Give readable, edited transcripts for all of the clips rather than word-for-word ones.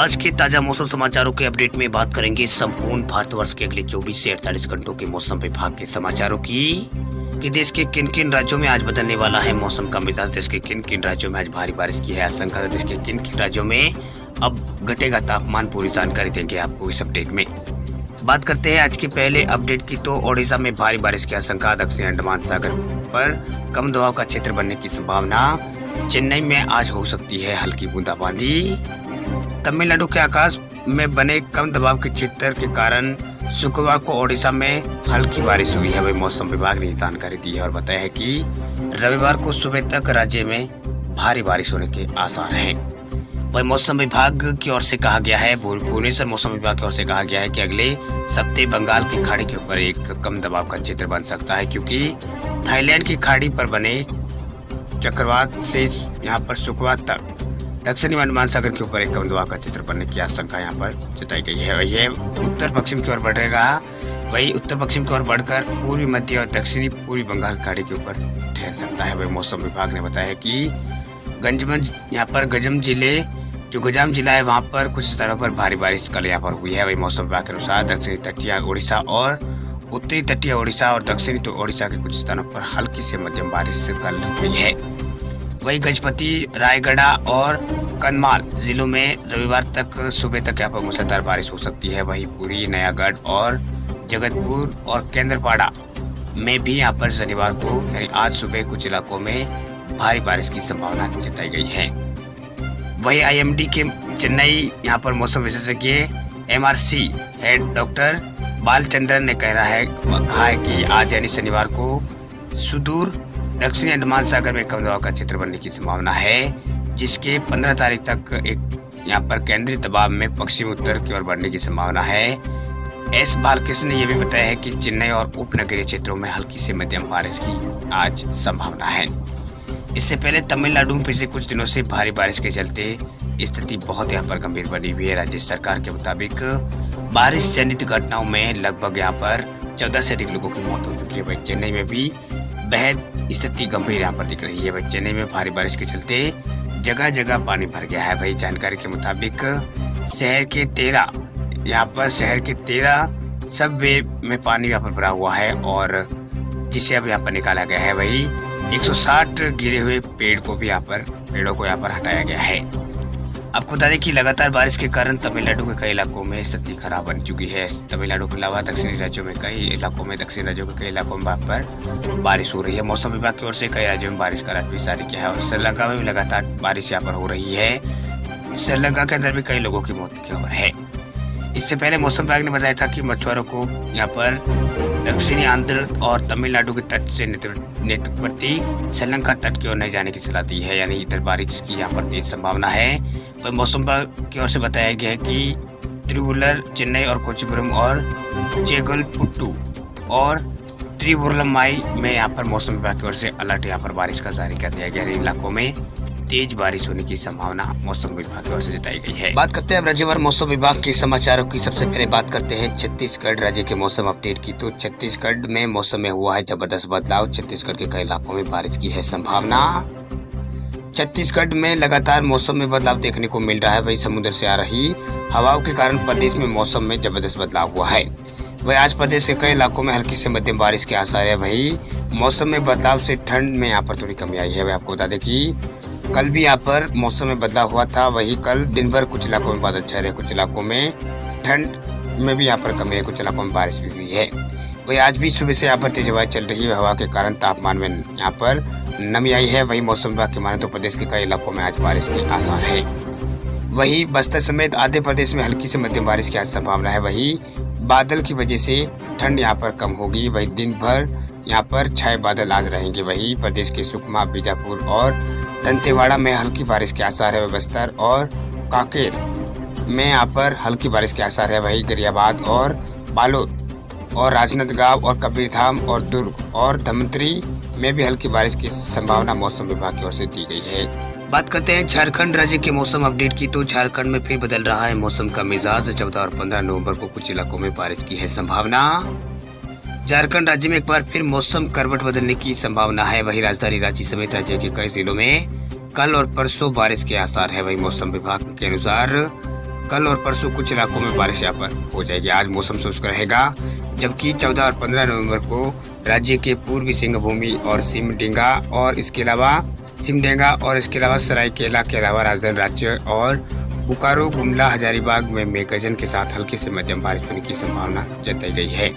आज के ताजा मौसम समाचारों के अपडेट में बात करेंगे संपूर्ण भारतवर्ष के अगले 24 से 48 घंटों के मौसम विभाग के समाचारों की कि देश के किन किन राज्यों में आज बदलने वाला है मौसम का मिजाज। देश के किन किन राज्यों में आज भारी बारिश की है आशंका। देश के किन किन राज्यों में अब घटेगा तापमान, पूरी जानकारी देंगे आपको इस अपडेट में। बात करते हैं आज के पहले अपडेट की तो ओडिशा में भारी बारिश की आशंका। दक्षिण अंडमान सागर पर कम दबाव का क्षेत्र बनने की संभावना। चेन्नई में आज हो सकती है हल्की बूंदाबांदी। तमिलनाडु के आकाश में बने कम दबाव के क्षेत्र के कारण शुक्रवार को ओडिशा में हल्की बारिश हुई है। वही मौसम विभाग ने जानकारी दी है और बताया है कि रविवार को सुबह तक राज्य में भारी बारिश होने के आसार हैं। वही मौसम विभाग की ओर से कहा गया है, भुवनेश्वर मौसम विभाग की ओर से कहा गया है कि अगले सप्ताह बंगाल की खाड़ी के ऊपर एक कम दबाव का क्षेत्र बन सकता है, क्योंकि थाईलैंड की खाड़ी पर बने चक्रवात से यहाँ पर शुक्रवार तक दक्षिणी अंडमान सागर के ऊपर एक कम दबाव का क्षेत्र बनने की आशंका यहाँ पर जताई गई है। यह उत्तर पश्चिम की ओर बढ़ेगा। वही उत्तर पश्चिम की ओर बढ़कर पूर्वी मध्य और दक्षिणी पूर्वी बंगाल खाड़ी के ऊपर ठहर सकता है। वही मौसम विभाग ने बताया कि गंजम जिले जो गंजाम जिला है वहाँ पर कुछ स्थानों पर भारी बारिश कल यहाँ पर हुई है। वही मौसम विभाग के अनुसार दक्षिणी तटीय उड़ीसा और उत्तरी तटीय उड़ीसा और दक्षिणी उड़ीसा के कुछ स्थानों पर हल्की से मध्यम बारिश कल हुई है। वही गजपति, रायगढ़ और कंधमाल जिलों में रविवार तक सुबह तक यहाँ पर मूसलाधार बारिश हो सकती है। वही पुरी, नयागढ़ और जगतपुर और केंद्रपाड़ा में भी यहाँ पर शनिवार को यानी आज सुबह कुछ इलाकों में भारी बारिश की संभावना जताई गई है। वही आईएमडी के चेन्नई यहाँ पर मौसम विशेषज्ञ MRC हेड डॉक्टर बालचंद्रन ने कहा है कि आज यानी शनिवार को सुदूर दक्षिणी अंडमान सागर में कम दबाव का क्षेत्र बनने की संभावना है, जिसके 15 तारीख तक एक यहाँ पर केंद्रीय दबाव में पश्चिम उत्तर की ओर बढ़ने की संभावना है। एस बालकृष्ण ने यह भी बताया है कि चेन्नई और उपनगरीय क्षेत्रों में हल्की से मध्यम बारिश की आज संभावना है। इससे पहले तमिलनाडु में पिछले कुछ दिनों से भारी बारिश के चलते स्थिति बहुत यहाँ पर गंभीर बनी हुई है। राज्य सरकार के मुताबिक बारिश जनित घटनाओं में लगभग यहाँ पर 14 से अधिक लोगों की मौत हो चुकी है। वही चेन्नई में भी बेहद स्थिति गंभीर यहाँ पर दिख रही है। वही चेन्नई में भारी बारिश के चलते जगह जगह पानी भर गया है। वही जानकारी के मुताबिक शहर के 13 सबवे में पानी यहाँ पर भरा हुआ है और जिसे अब यहाँ पर निकाला गया है। वही 160 गिरे हुए पेड़ों को यहाँ पर हटाया गया है। आपको बता दें कि लगातार बारिश के कारण तमिलनाडु के कई इलाकों में स्थिति खराब बन चुकी है। तमिलनाडु के अलावा दक्षिणी राज्यों में कई इलाकों में वहाँ पर बारिश हो रही है। मौसम विभाग की ओर से कई राज्यों में बारिश का अलर्ट भी जारी किया है और श्रीलंका में भी लगातार बारिश यहाँ पर हो रही है। श्रीलंका के अंदर भी कई लोगों की मौत की खबर है। इससे पहले मौसम विभाग ने बताया था कि मछुआरों को यहाँ पर दक्षिणी आंध्र और तमिलनाडु के तट से निकटवर्ती श्रीलंका तट की ओर नहीं जाने की सलाह दी है, यानी इधर बारिश की यहाँ पर तेज संभावना है। वह मौसम विभाग की ओर से बताया गया है कि तिरुवल्लुवर, चेन्नई और कोच्चिपुरम और चेंगलपुट्टू और त्रिवुरलम्माई में यहाँ पर मौसम विभाग की ओर से अलर्ट यहाँ पर बारिश का जारी कर दिया गया है। इन इलाकों में तेज बारिश होने की संभावना मौसम विभाग की ओर से जताई गई है। बात करते हैं अब राज्यवार मौसम विभाग के समाचारों की। सबसे पहले बात करते हैं छत्तीसगढ़ राज्य के मौसम अपडेट की। तो छत्तीसगढ़ में मौसम में हुआ है जबरदस्त बदलाव। छत्तीसगढ़ के कई इलाकों में बारिश की है संभावना। छत्तीसगढ़ में लगातार मौसम में बदलाव देखने को मिल रहा है। वही समुद्र से आ रही हवाओं के कारण प्रदेश में मौसम में जबरदस्त बदलाव हुआ है। वही आज प्रदेश के कई इलाकों में हल्की से मध्यम बारिश के आसार है। वही मौसम में बदलाव से ठंड में यहाँ पर थोड़ी कमी आई है। वही आपको बता दें कि कल भी यहाँ पर मौसम में बदलाव हुआ था। वही कल दिन भर कुछ इलाकों में बादल छाए रहे, कुछ इलाकों में ठंड में भी यहाँ पर कमी है, कुछ इलाकों में बारिश भी हुई है। वही आज भी सुबह से यहाँ पर तेज हवाएं चल रही है। हवा के कारण तापमान में यहाँ पर नमी आई है। वही मौसम विभाग के माने तो प्रदेश के कई इलाकों में आज बारिश के आसार है। वही बस्तर समेत आधे प्रदेश में हल्की से मध्यम बारिश की आज संभावना है। वही बादल की वजह से ठंड यहाँ पर कम होगी। वही दिन भर यहाँ पर छाए बादल आज रहेंगे। वही प्रदेश के सुकमा, बीजापुर और दंतेवाड़ा में हल्की बारिश के आसार है। बस्तर और कांकेर में यहाँ पर हल्की बारिश के आसार है। वही गरियाबाद और बालोद और राजनांदगांव और कबीरधाम और दुर्ग और धमतरी में भी हल्की बारिश की संभावना मौसम विभाग की ओर से दी गई है। बात करते हैं झारखंड राज्य के मौसम अपडेट की। तो झारखंड में फिर बदल रहा है मौसम का मिजाज। 14 और 15 नवंबर को कुछ इलाकों में बारिश की है संभावना। झारखंड राज्य में एक बार फिर मौसम करवट बदलने की संभावना है। वही राजधानी रांची समेत राज्य के कई जिलों में कल और परसों बारिश के आसार है। वही मौसम विभाग के अनुसार कल और परसों कुछ इलाकों में बारिश यहाँ पर हो जाएगी। आज मौसम शुष्क रहेगा, जबकि 14 और 15 नवंबर को राज्य के पूर्वी सिंहभूमि और सिमडेगा और इसके अलावा सरायकेला के अलावा राजधानी राज्य और बोकारो, गुमला, हजारीबाग में मेघगर्जन के साथ हल्की से मध्यम बारिश होने की संभावना जताई गई है।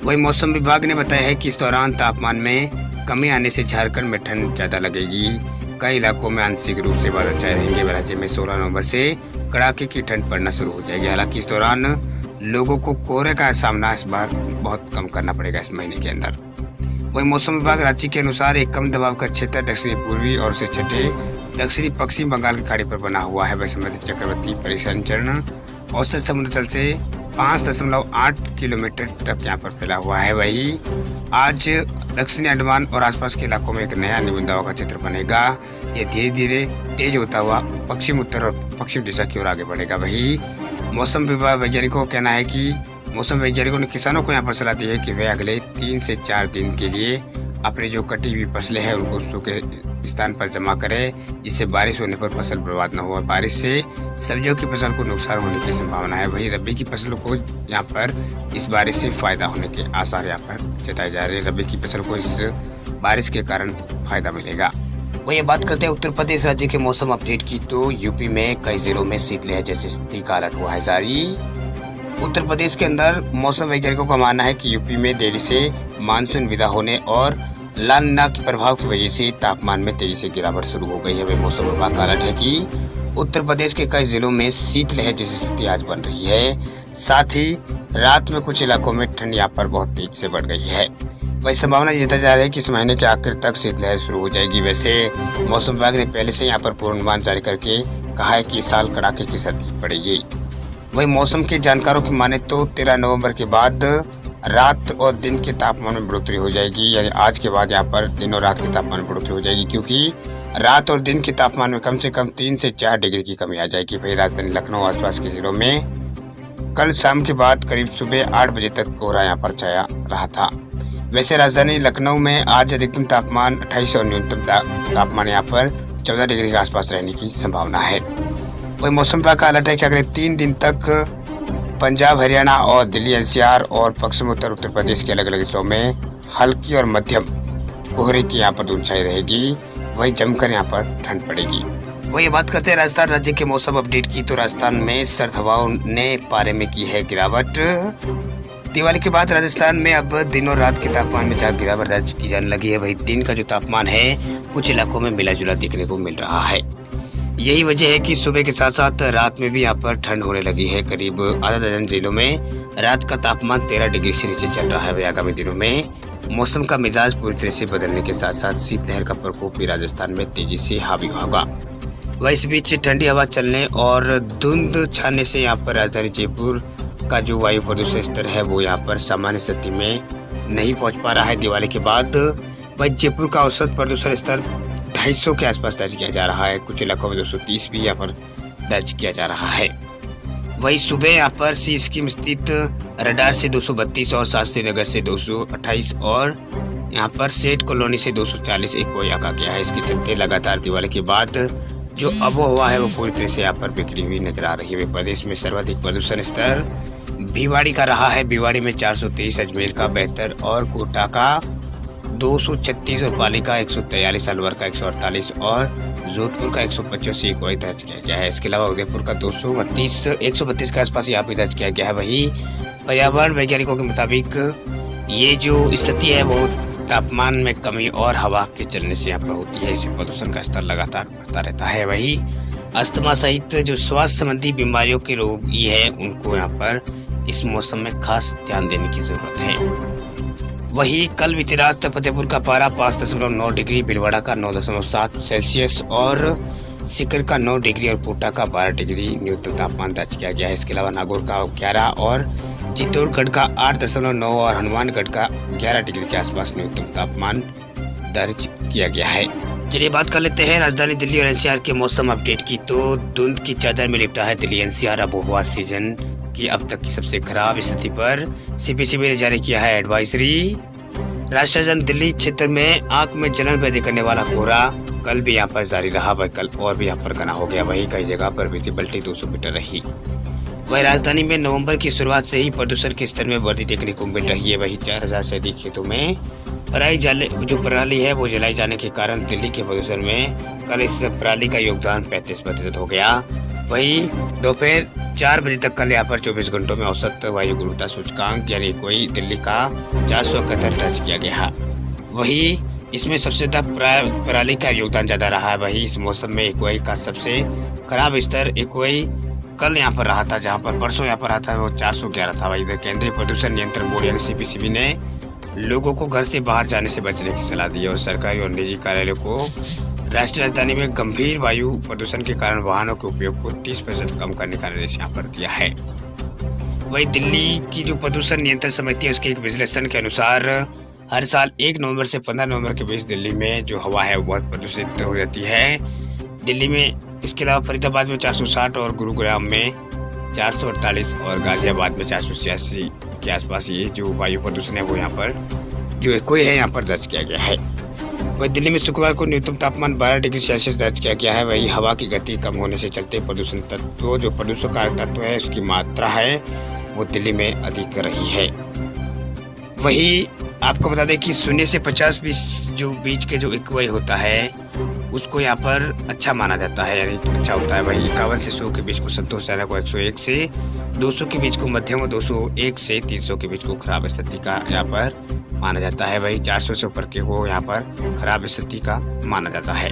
वहीं मौसम विभाग ने बताया है कि इस दौरान तापमान में कमी आने से झारखंड में ठंड ज्यादा लगेगी। कई इलाकों में आंशिक रूप से बादल छाए रहेंगे। राज्य में 16 नवंबर से कड़ाके की ठंड पड़ना शुरू हो जाएगी। हालांकि इस दौरान लोगों को कोहरे का सामना इस बार बहुत कम करना पड़ेगा इस महीने के अंदर। वहीं मौसम विभाग रांची के अनुसार एक कम दबाव का क्षेत्र दक्षिणी पूर्वी और से छठे दक्षिणी पश्चिम बंगाल की खाड़ी पर बना हुआ है। वैश्विक चक्रवाती परिसंचरण औसत समुद्र तल से 5.8 किलोमीटर तक यहाँ पर फैला हुआ है। वही आज दक्षिणी अंडमान और आसपास के इलाकों में एक नया निम्न दबाव का क्षेत्र बनेगा। ये धीरे धीरे तेज होता हुआ पश्चिम उत्तर और पश्चिम दिशा की ओर आगे बढ़ेगा। वही मौसम विभाग वैज्ञानिकों का कहना है कि मौसम वैज्ञानिकों ने किसानों को यहाँ पर सलाह दी है कि वे अगले 3 से 4 दिन के लिए अपनी जो कटी हुई फसलें हैं उनको सूखे स्थान पर जमा करें, जिससे बारिश होने पर फसल बर्बाद न हो। बारिश से सब्जियों की फसल को नुकसान होने की संभावना है। वहीं रबी की फसलों को यहाँ पर इस बारिश से फायदा होने के आसार यहाँ पर जताए जा रहे हैं। रबी की फसल को इस बारिश के कारण फायदा मिलेगा। वही बात करते हैं उत्तर प्रदेश राज्य के मौसम अपडेट की, तो यूपी में कई जिलों में शीतलहर जैसी स्थिति का अलर्ट हुआ है जारी। उत्तर प्रदेश के अंदर मौसम वैज्ञानिकों का मानना है कि यूपी में देरी से मानसून विदा होने और ला निना के प्रभाव की वजह से तापमान में तेजी से गिरावट शुरू हो गई है। वही मौसम विभाग का अलर्ट है कि उत्तर प्रदेश के कई जिलों में शीतलहर जैसी स्थिति आज बन रही है। साथ ही रात में कुछ इलाकों में ठंड यहाँ पर बहुत तेज से बढ़ गई है। वही संभावना जताई जा रही है कि इस महीने के आखिर तक शीतलहर शुरू हो जाएगी। वैसे मौसम विभाग ने पहले से यहाँ पर पूर्वानुमान जारी करके कहा है कि इस साल कड़ाके की सर्दी पड़ेगी। वही मौसम के जानकारों की माने तो 13 नवंबर के बाद रात और दिन के तापमान में बढ़ोतरी हो जाएगी। यानी आज के बाद यहाँ पर दिन और रात के तापमान में बढ़ोतरी हो जाएगी, क्योंकि रात और दिन के तापमान में कम से कम 3 से 4 डिग्री की कमी आ जाएगी। वही राजधानी लखनऊ और आसपास के जिलों में कल शाम के बाद करीब सुबह 8 बजे तक कोहरा यहाँ पर छाया रहा था। वैसे राजधानी लखनऊ में आज अधिकतम तापमान 28 और न्यूनतम तापमान यहाँ पर 14 डिग्री के आसपास रहने की संभावना है। वही मौसम विभाग का अलर्ट है कि अगले 3 दिन तक पंजाब, हरियाणा और दिल्ली एनसीआर और पश्चिम उत्तर प्रदेश के अलग अलग हिस्सों में हल्की और मध्यम कोहरे की यहाँ पर धूल छाई रहेगी। वही जमकर यहाँ पर ठंड पड़ेगी। वही बात करते हैं राजस्थान राज्य के मौसम अपडेट की, तो राजस्थान में सर्द हवाओं ने पारे में की है गिरावट। दिवाली के बाद राजस्थान में अब दिन और रात के तापमान में जहाँ गिरावट दर्ज की जाने लगी है, वही दिन का जो तापमान है कुछ इलाकों में मिला जुला देखने को मिल रहा है। यही वजह है कि सुबह के साथ साथ रात में भी यहाँ पर ठंड होने लगी है। करीब आधा दर्जन जिलों में रात का तापमान 13 डिग्री से नीचे चल रहा है। वही आगामी दिनों में मौसम का मिजाज पूरी तरह से बदलने के साथ साथ शीतलहर का प्रकोप भी राजस्थान में तेजी से हावी होगा। वह इस बीच ठंडी हवा चलने और धुंध छाने से यहाँ पर राजधानी जयपुर का जो वायु प्रदूषण स्तर है वो यहाँ पर सामान्य स्थिति में नहीं पहुँच पा रहा है। दिवाली के बाद वह जयपुर का औसत प्रदूषण स्तर 250 के आसपास दर्ज किया जा रहा है। कुछ इलाकों में 230 भी यहाँ पर दर्ज किया जा रहा है। वही सुबह यहाँ पर सी स्कीम स्थित रडार से 232 और शास्त्री नगर से 228 और यहाँ पर सेठ कॉलोनी से 240 एक को आका गया है। इसके चलते लगातार दिवाली के बाद जो आबोहवा है वो पूरी तरह से यहाँ पर बिगड़ी हुई नजर आ रही है। प्रदेश में सर्वाधिक प्रदूषण स्तर भिवाड़ी का रहा है। भिवाड़ी में 423, अजमेर का 72 और कोटा का 236 और पाली का 143, अलवर का 148 और जोधपुर का 185 को दर्ज किया गया है। इसके अलावा उदयपुर का 132 के आसपास यहाँ पे दर्ज किया गया है। वही पर्यावरण वैज्ञानिकों के मुताबिक ये जो स्थिति है वो तापमान में कमी और हवा के चलने से यहाँ पर होती है। इससे प्रदूषण का स्तर लगातार बढ़ता रहता है। वही अस्थमा सहित जो स्वास्थ्य संबंधी बीमारियों के रोगी है उनको यहाँ पर इस मौसम में खास ध्यान देने की जरूरत है। वही कल बीती रात फतेहपुर का पारा 5.9 डिग्री, भीलवाड़ा का 9.7 सेल्सियस और सीकर का 9 डिग्री और कोटा का 12 डिग्री न्यूनतम तापमान दर्ज किया गया है। इसके अलावा नागौर का 11 और चित्तौड़गढ़ का 8.9 और हनुमानगढ़ का 11 डिग्री के आसपास न्यूनतम तापमान दर्ज किया गया है। चलिए बात कर लेते हैं राजधानी दिल्ली और एनसीआर के मौसम अपडेट की, तो धुंध की चादर में लिपटा है दिल्ली एनसीआर। आबोहवा सीजन की अब तक की सबसे खराब स्थिति पर सीपीसीबी ने जारी किया है एडवाइजरी। राष्ट्रीय राजधानी दिल्ली क्षेत्र में आंख में जलन पैदा करने वाला कोहरा कल भी यहाँ पर जारी रहा। वही कल और भी यहाँ पर घना हो गया। वही कई जगह पर विजिबिलिटी 200 मीटर रही। वही राजधानी में नवंबर की शुरुआत से ही प्रदूषण के स्तर में वृद्धि देखने को मिल रही है। वही 4000 से अधिक खेतों में पराली है वो जलाई जाने के कारण दिल्ली के प्रदूषण में कल इस पराली का योगदान 35% हो गया। वही दोपहर 4 बजे तक कल यहाँ पर 24 घंटों में औसत वायु गुणवत्ता सूचकांक यानी कोई दिल्ली का 471 दर्ज किया गया। वही इसमें सबसे ज्यादा पराली का योगदान ज्यादा रहा है। वही इस मौसम में एक्वाई का सबसे खराब स्तर एक्वाई कल यहाँ पर रहा था, जहाँ पर परसों यहाँ पर रहा था वो 411 था। वही इधर केंद्रीय प्रदूषण नियंत्रण बोर्ड यानी CPCB ने लोगों को घर से बाहर जाने से बचने की सलाह दी है और सरकारी और निजी कार्यालयों को राष्ट्रीय राजधानी में गंभीर वायु प्रदूषण के कारण वाहनों के उपयोग को 30% कम करने का निर्देश यहाँ पर दिया है। वही दिल्ली की जो प्रदूषण नियंत्रण समिति है उसके एक विश्लेषण के अनुसार हर साल 1 नवंबर से 15 नवंबर के बीच दिल्ली में जो हवा है वो बहुत प्रदूषित हो जाती है। दिल्ली में इसके अलावा फरीदाबाद में 460 और गुरुग्राम में 448 और गाजियाबाद में 486 के आसपास ये जो वायु प्रदूषण है वो यहाँ पर जो एक्वाई है यहाँ पर दर्ज किया गया है। वही दिल्ली में शुक्रवार को न्यूनतम तापमान 12 डिग्री सेल्सियस दर्ज किया गया है। वही हवा की गति कम होने से चलते प्रदूषण तत्व जो प्रदूषणकारक तत्व है उसकी मात्रा है वो दिल्ली में अधिक रही है। वही आपको बता दें कि 0 से 50 जो बीच के जो एक्वाई होता है उसको यहाँ पर अच्छा माना जाता है यानी अच्छा होता है। वही 51 से 100 के बीच को संतोषजनक और 101 से 200 के बीच को मध्यम और 201 से 300 के बीच को खराब स्थिति का यहाँ पर माना जाता है। वही 400 से ऊपर के को यहाँ पर खराब स्थिति का माना जाता है।